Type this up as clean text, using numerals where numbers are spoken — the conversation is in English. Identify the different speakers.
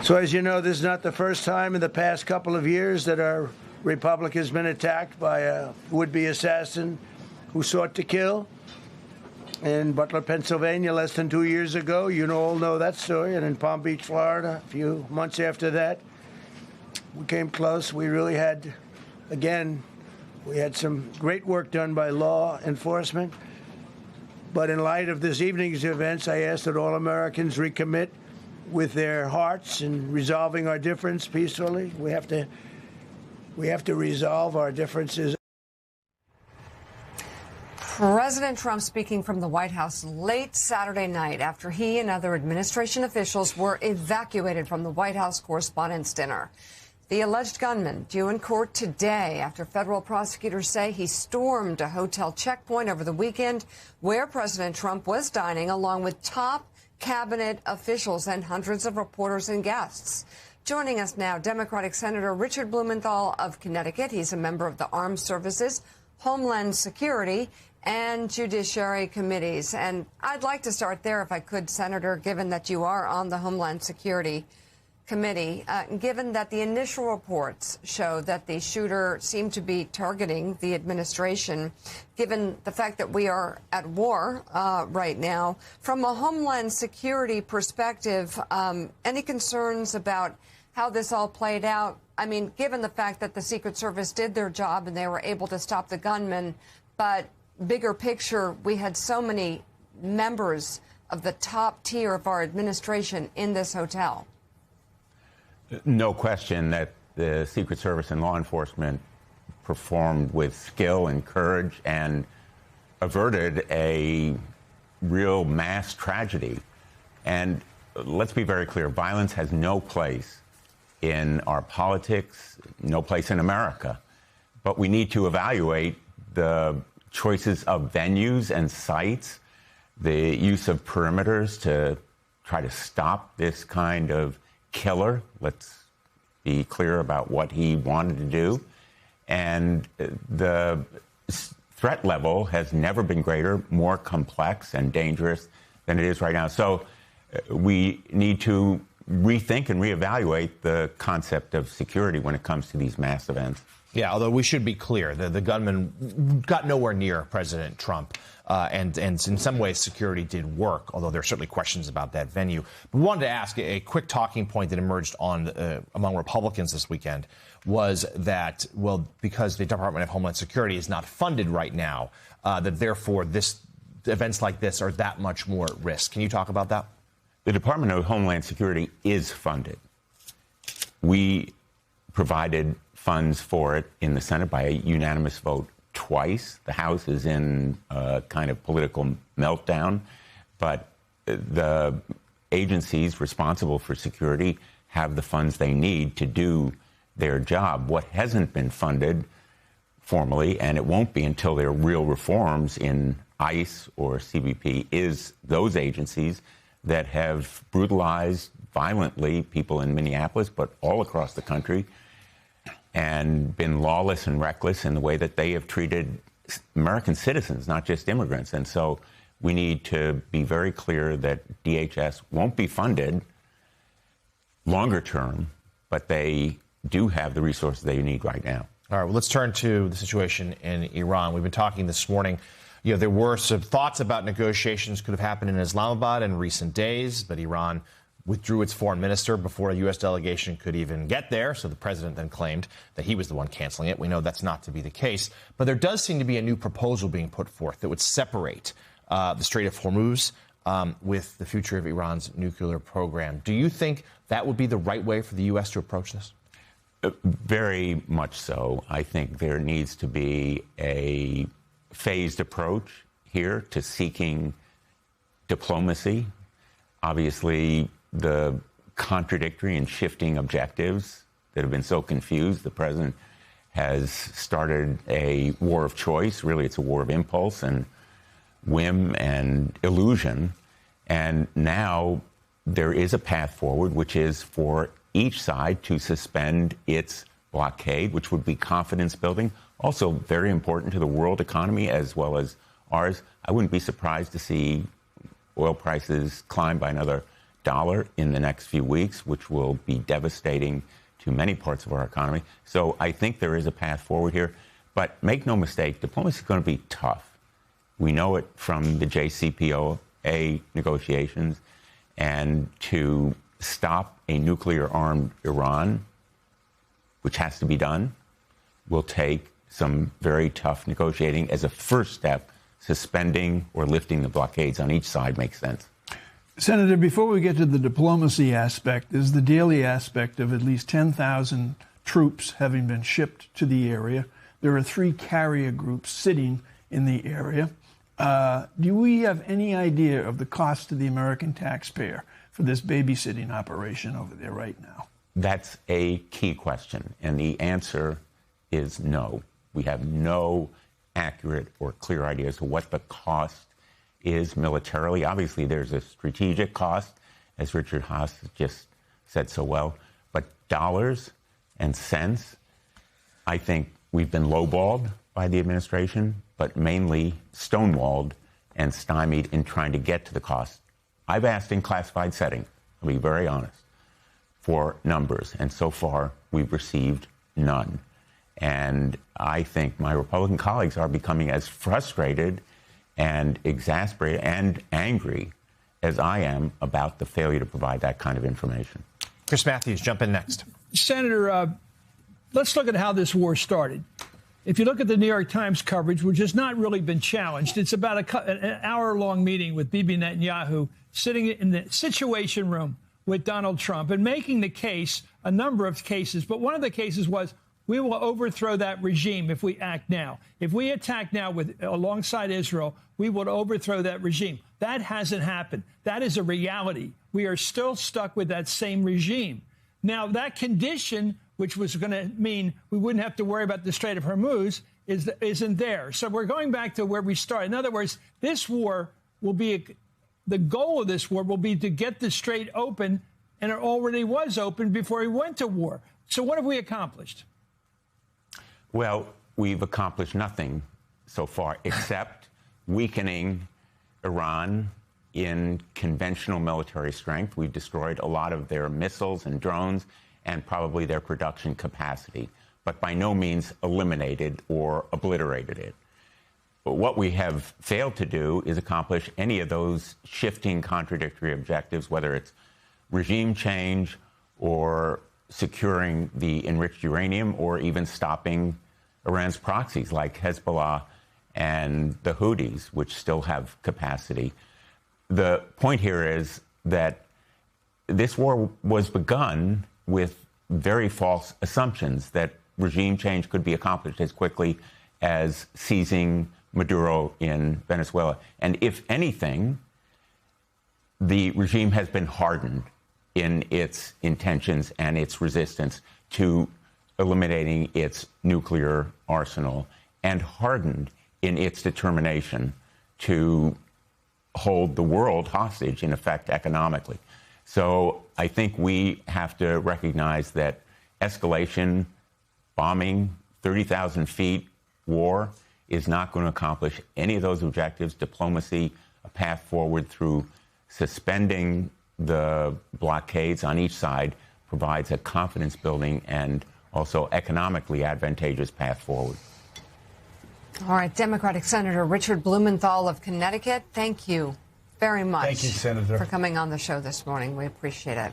Speaker 1: So as you know, this is not the first time in the past couple of years that our republic has been attacked by a would-be assassin who sought to kill. In Butler, Pennsylvania, less than 2 years ago, you all know that story. And in Palm Beach, Florida, a few months after that, we came close. We really had, again, we had some great work done by law enforcement. But in light of this evening's events, I ask that all Americans recommit with their hearts in resolving our difference peacefully. We have to resolve our differences.
Speaker 2: President Trump speaking from the White House late Saturday night after he and other administration officials were evacuated from the White House Correspondents' Dinner. The alleged gunman due in court today after federal prosecutors say he stormed a hotel checkpoint over the weekend where President Trump was dining along with top cabinet officials and hundreds of reporters and guests. Joining us now, Democratic Senator Richard Blumenthal of Connecticut. He's a member of the Armed Services, Homeland Security, and Judiciary Committees. And I'd like to start there, if I could, Senator, given that you are on the Homeland Security Committee, given that the initial reports show that the shooter seemed to be targeting the administration, given the fact that we are at war right now, from a Homeland Security perspective, any concerns about how this all played out? I mean, given the fact that the Secret Service did their job and they were able to stop the gunman, but bigger picture, we had so many members of the top tier of our administration in this hotel.
Speaker 3: No question that the Secret Service and law enforcement performed with skill and courage and averted a real mass tragedy. And let's be very clear, violence has no place in our politics, no place in America. But we need to evaluate the choices of venues and sites, the use of perimeters to try to stop this kind of killer. Let's be clear about what he wanted to do. And the threat level has never been greater, more complex and dangerous than it is right now. So we need to rethink and reevaluate the concept of security when it comes to these mass events.
Speaker 4: Yeah, although we should be clear, the gunman got nowhere near President Trump. And in some ways, security did work, although there are certainly questions about that venue. We wanted to ask a quick talking point that emerged among Republicans this weekend was that, well, because the Department of Homeland Security is not funded right now, that therefore events like this are that much more at risk. Can you talk about that?
Speaker 3: The Department of Homeland Security is funded. We provided funds for it in the Senate by a unanimous vote twice. The House is in a kind of political meltdown, but the agencies responsible for security have the funds they need to do their job. What hasn't been funded formally, and it won't be until there are real reforms in ICE or CBP, is those agencies that have brutalized violently people in Minneapolis, but all across the country, and been lawless and reckless in the way that they have treated American citizens, not just immigrants. And so we need to be very clear that DHS won't be funded longer term, but they do have the resources they need right now.
Speaker 4: All right, well, let's turn to the situation in Iran. We've been talking this morning. You know, there were some thoughts about negotiations could have happened in Islamabad in recent days, but Iran withdrew its foreign minister before a U.S. delegation could even get there. So the president then claimed that he was the one canceling it. We know that's not to be the case. But there does seem to be a new proposal being put forth that would separate the Strait of Hormuz with the future of Iran's nuclear program. Do you think that would be the right way for the U.S. to approach this?
Speaker 3: Very much so. I think there needs to be a phased approach here to seeking diplomacy. Obviously, the contradictory and shifting objectives that have been so confused. The president has started a war of choice. Really, it's a war of impulse and whim and illusion. And now there is a path forward, which is for each side to suspend its blockade, which would be confidence building. Also very important to the world economy as well as ours. I wouldn't be surprised to see oil prices climb by another dollar in the next few weeks, which will be devastating to many parts of our economy. So I think there is a path forward here. But make no mistake, diplomacy is going to be tough. We know it from the JCPOA negotiations. And to stop a nuclear-armed Iran, which has to be done, will take some very tough negotiating. As a first step, suspending or lifting the blockades on each side makes sense.
Speaker 5: Senator, before we get to the diplomacy aspect, there's the daily aspect of at least 10,000 troops having been shipped to the area. There are 3 carrier groups sitting in the area. Do we have any idea of the cost to the American taxpayer for this babysitting operation over there right now?
Speaker 3: That's a key question, and the answer is no. We have no accurate or clear idea as to what the cost is militarily. Obviously, there's a strategic cost, as Richard Haass just said so well, but dollars and cents, I think we've been lowballed by the administration, but mainly stonewalled and stymied in trying to get to the cost. I've asked in classified setting, I'll be very honest, for numbers, and so far we've received none. And I think my Republican colleagues are becoming as frustrated and exasperated and angry as I am about the failure to provide that kind of information.
Speaker 4: Chris Matthews, jump in next.
Speaker 6: Senator, let's look at how this war started. If you look at the New York Times coverage, which has not really been challenged, it's about an hour-long meeting with Bibi Netanyahu sitting in the Situation Room with Donald Trump and making the case, a number of cases, but one of the cases was, we will overthrow that regime if we act now. If we attack now alongside Israel, we will overthrow that regime. That hasn't happened. That is a reality. We are still stuck with that same regime. Now, that condition, which was going to mean we wouldn't have to worry about the Strait of Hormuz, isn't there. So we're going back to where we started. In other words, this war will be, the goal of this war will be to get the Strait open, and it already was open before we went to war. So what have we accomplished?
Speaker 3: Well, we've accomplished nothing so far except weakening Iran in conventional military strength. We've destroyed a lot of their missiles and drones and probably their production capacity, but by no means eliminated or obliterated it. But what we have failed to do is accomplish any of those shifting contradictory objectives, whether it's regime change or securing the enriched uranium or even stopping Iran's proxies like Hezbollah and the Houthis, which still have capacity. The point here is that this war was begun with very false assumptions that regime change could be accomplished as quickly as seizing Maduro in Venezuela. And if anything, the regime has been hardened in its intentions and its resistance to eliminating its nuclear arsenal and hardened in its determination to hold the world hostage, in effect, economically. So I think we have to recognize that escalation, bombing, 30,000 feet, war is not going to accomplish any of those objectives. Diplomacy, a path forward through suspending the blockades on each side provides a confidence-building and also economically advantageous path forward.
Speaker 2: All right, Democratic Senator Richard Blumenthal of Connecticut, thank you very much.
Speaker 7: Thank you, Senator,
Speaker 2: for coming on the show this morning. We appreciate it.